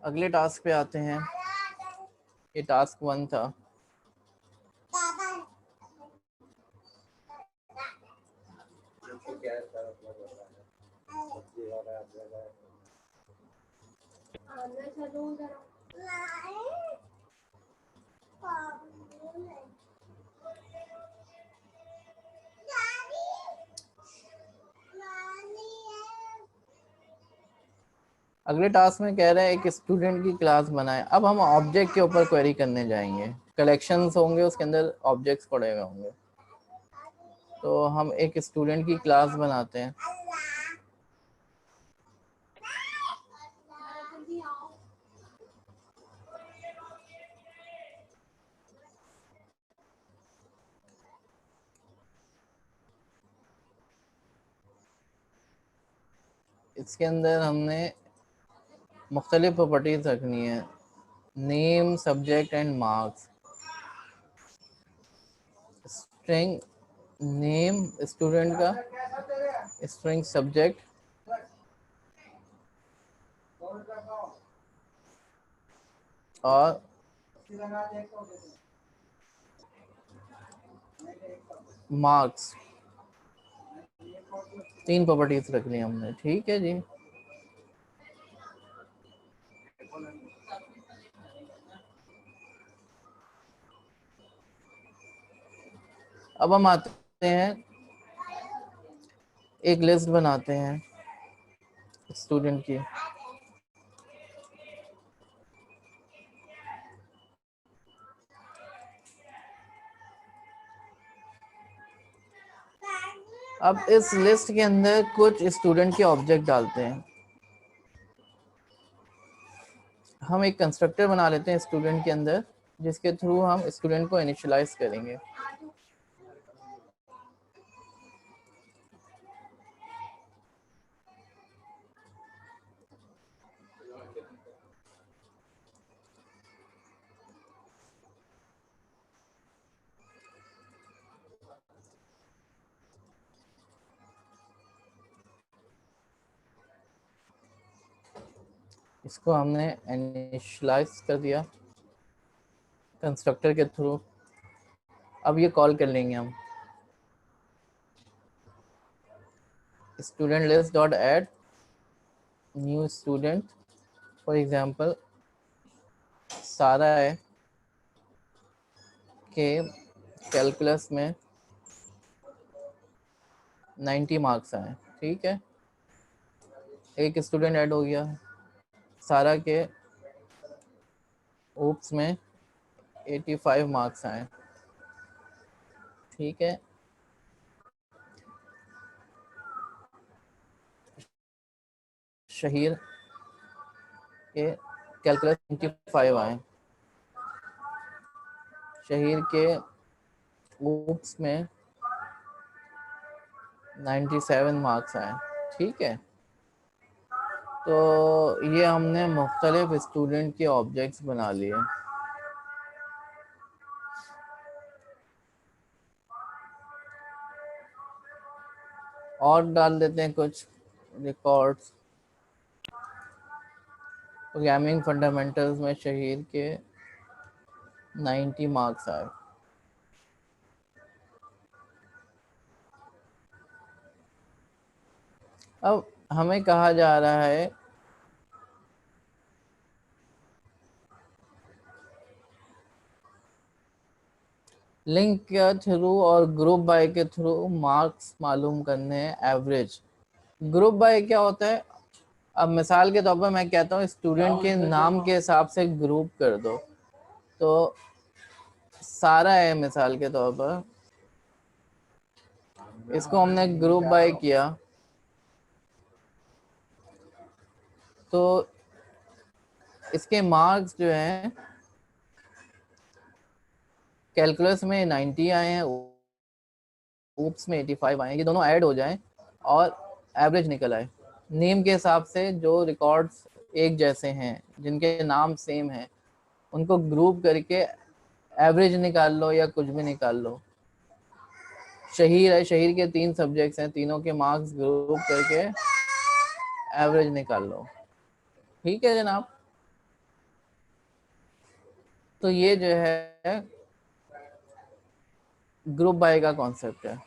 अगले टास्क पे आते हैं। ये टास्क 1 था। अगले टास्क में कह रहे हैं एक स्टूडेंट की क्लास बनाए। अब हम ऑब्जेक्ट के ऊपर क्वेरी करने जाएंगे। कलेक्शंस होंगे, उसके अंदर ऑब्जेक्ट्स पड़े हुए होंगे। तो हम एक स्टूडेंट की क्लास बनाते हैं। इसके अंदर हमने मुख्तलिफ प्रॉपर्टीज रखनी है। Name, subject and marks. String name student का, स्ट्रिंग सब्जेक्ट और मार्क्स। 3 प्रॉपर्टीज रख ली हमने। ठीक है जी। अब हम आते हैं, एक लिस्ट बनाते हैं स्टूडेंट की। अब इस लिस्ट के अंदर कुछ स्टूडेंट के ऑब्जेक्ट डालते हैं। हम एक कंस्ट्रक्टर बना लेते हैं स्टूडेंट के अंदर, जिसके थ्रू हम स्टूडेंट को इनिशियलाइज करेंगे। इसको हमने इनिशियलाइज कर दिया कंस्ट्रक्टर के थ्रू। अब ये कॉल कर लेंगे हम, student list dot add new student. For example सारा है कि कैलकुलस में 90 मार्क्स आए। ठीक है, एक स्टूडेंट ऐड हो गया। सारा के ओप्स में 85 मार्क्स आए। ठीक है, शहीर के कैलकुलस 95 आए। शहीर के ओप्स में 97 मार्क्स आए। ठीक है, तो ये हमने मुख्तलिफ स्टूडेंट के ऑब्जेक्ट्स बना लिए। और डाल देते हैं कुछ रिकॉर्ड्स। प्रोग्रामिंग फंडामेंटल्स में शहीर के 90 मार्क्स आए। अब हमें कहा जा रहा है लिंक के थ्रू और ग्रुप बाय के थ्रू मार्क्स मालूम करने हैं, एवरेज। ग्रुप बाय क्या होता है? अब मिसाल के तौर पर मैं कहता हूँ स्टूडेंट के नाम के हिसाब से ग्रुप कर दो। तो सारा है मिसाल के तौर पर, इसको हमने ग्रुप बाय किया तो इसके मार्क्स जो हैं कैलकुलस में 90 आए हैं, ऊप्स में 85 आए हैं। ये दोनों ऐड हो जाएं और एवरेज निकल आए। नेम के हिसाब से जो रिकॉर्ड्स एक जैसे हैं, जिनके नाम सेम हैं, उनको ग्रुप करके एवरेज निकाल लो या कुछ भी निकाल लो। शहीर है, शहीर के 3 सब्जेक्ट्स हैं, तीनों के मार्क्स ग्रुप करके एवरेज निकाल लो। ठीक है जनाब। तो ये जो है ग्रुप बाय का कॉन्सेप्ट है।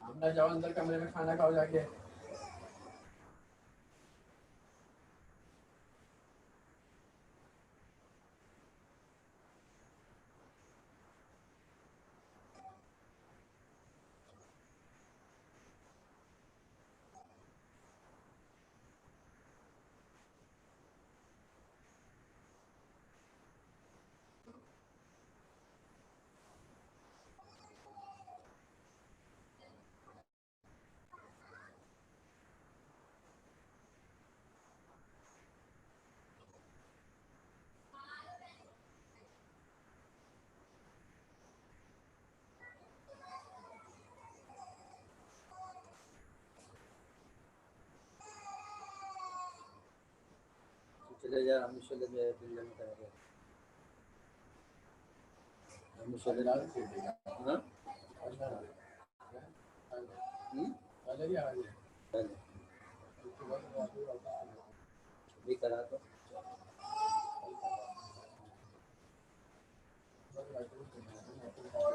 अपना जाओ अंदर कमरे में, खाना खाओ जाके। चले जा, हम चले जाए दिल्ली में करेंगे। हम चले जाए। हाँ? पहले आ गए। पहले। भी करा तो।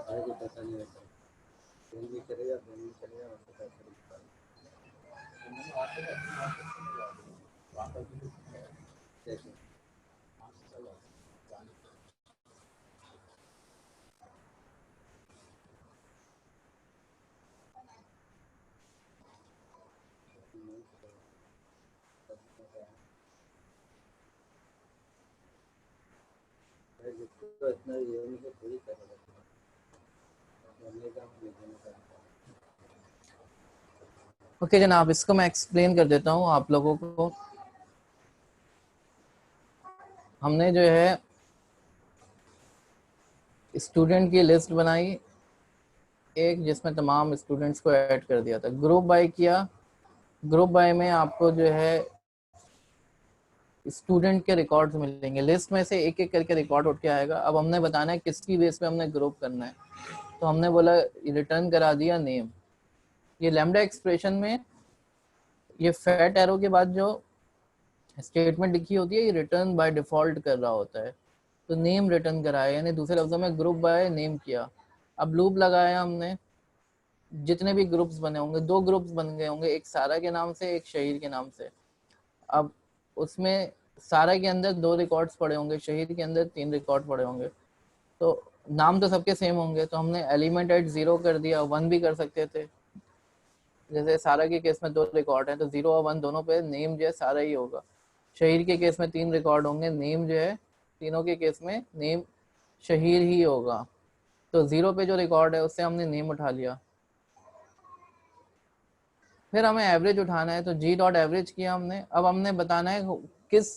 अरे को पता नहीं रहता। दिन भी चले जा, दिन भी चले जा, उसके पैसे निकाल। कैसे? तो इतना ये नहीं कि पूरी करेगा। ओके जनाब, इसको मैं एक्सप्लेन कर देता हूँ आप लोगों को। हमने जो है स्टूडेंट की लिस्ट बनाई एक, जिसमें तमाम स्टूडेंट्स को ऐड कर दिया था। ग्रुप बाय किया। ग्रुप बाय में आपको जो है स्टूडेंट के रिकॉर्ड्स मिलेंगे। लिस्ट में से एक एक करके रिकॉर्ड उठ के आएगा। अब हमने बताना है किसकी बेस पे हमने ग्रुप करना है। तो हमने बोला रिटर्न करा दिया नेम। ये लैम्डा एक्सप्रेशन में ये फैट एरो के बाद जो स्टेटमेंट लिखी होती है, ये रिटर्न बाय डिफॉल्ट कर रहा होता है। तो नेम रिटर्न कराया, यानी दूसरे लफ्जों में ग्रुप बाय नेम किया। अब लूप लगाया हमने, जितने भी ग्रुप्स बने होंगे, 2 ग्रुप्स बन गए होंगे, एक सारा के नाम से, एक शहीर के नाम से। अब उसमें सारा के अंदर 2 रिकॉर्ड्स पड़े होंगे, शहीद के अंदर 3 रिकॉर्ड पड़े होंगे। तो नाम तो सबके सेम होंगे, तो हमने एलिमेंट एट 0 कर दिया, 1 भी कर सकते थे। जैसे सारा के केस में 2 रिकॉर्ड हैं, तो 0 और 1 दोनों पे नेम जो है सारा ही होगा। शहीर के केस में 3 रिकॉर्ड होंगे, नेम जो है तीनों के केस में नेम शहीर ही होगा। तो 0 पे जो रिकॉर्ड है उससे हमने नेम उठा लिया। फिर हमें एवरेज उठाना है, तो जी डॉट एवरेज किया हमने। अब हमने बताना है किस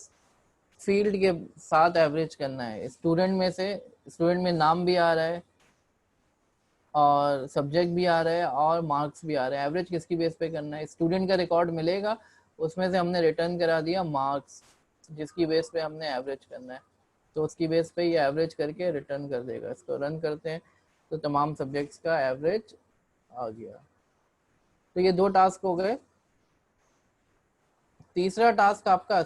फील्ड के साथ एवरेज करना है। स्टूडेंट में से, स्टूडेंट में नाम भी आ रहा है और सब्जेक्ट भी आ रहा है और मार्क्स भी आ रहे हैं। एवरेज किसकी बेस पे करना है? स्टूडेंट का रिकॉर्ड मिलेगा, उसमें से हमने रिटर्न करा दिया मार्क्स, जिसकी बेस पे हमने एवरेज करना है। तो उसकी बेस पे ये एवरेज करके रिटर्न कर देगा। इसको रन करते हैं तो तमाम सब्जेक्ट्स का एवरेज आ गया। तो ये 2 टास्क हो गए। तीसरा टास्क आपका